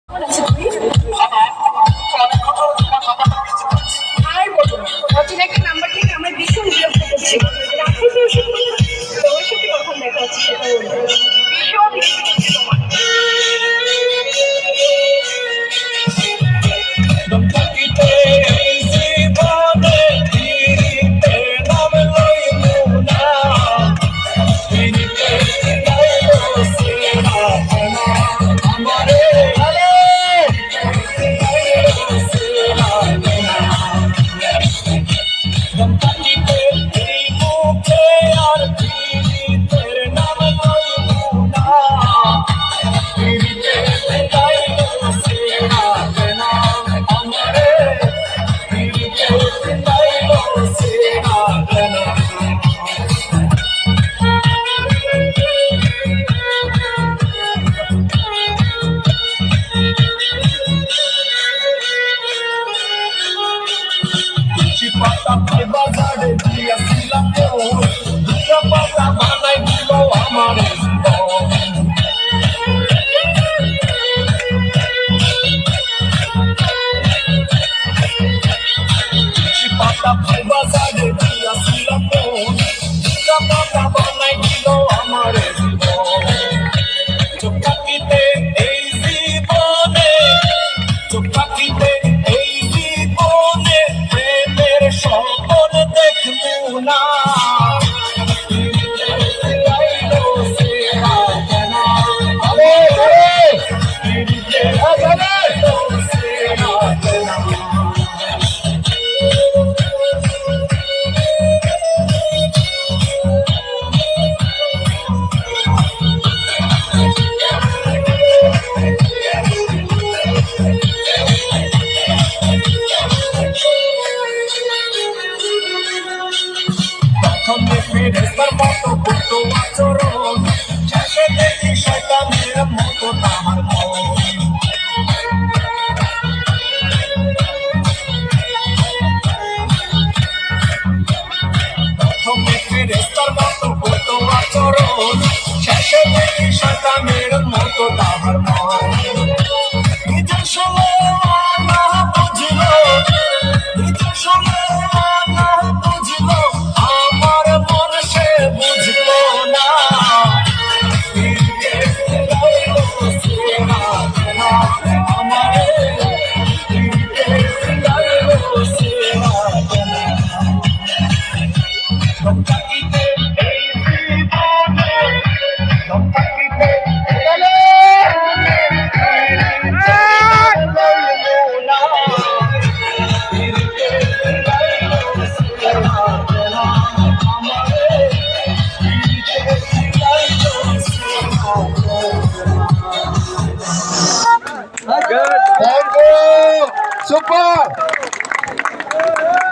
কেমন আছো তুমি? আর বলো না, অচেনা একটা নাম্বার থেকে আমার ভীষণ বিরক্ত করছে। রাখো তো ওসব কথা। তোমার সাথে কখন দেখা হচ্ছে সেটা বলবো। ভীষণ ইচ্ছে করছে তোমার। বাজারে দিয়েছিলাম দুটা পাতা বানাই দিল আমার পাতা বাজারে দিয়েছিলাম দুটা পাতা বানাই দিল আমার চোখাকিতে এই জীবনে চোখাকিতে এই জীবনে প্রেমের স্বপ্ন দেখবো না ফেরেস্তার মতো করতো আচরণ শেষে দেখি শয়তানের মতো তাহার প্রথমে ফেরেস্তার মতো করতো আচরণ শেষে দেখি শয়তানের মতো তাহার নিজের সময় না বুঝল নিজের সময় না বুঝল আমার মন সে বুঝলো না Good. Thank you. Super.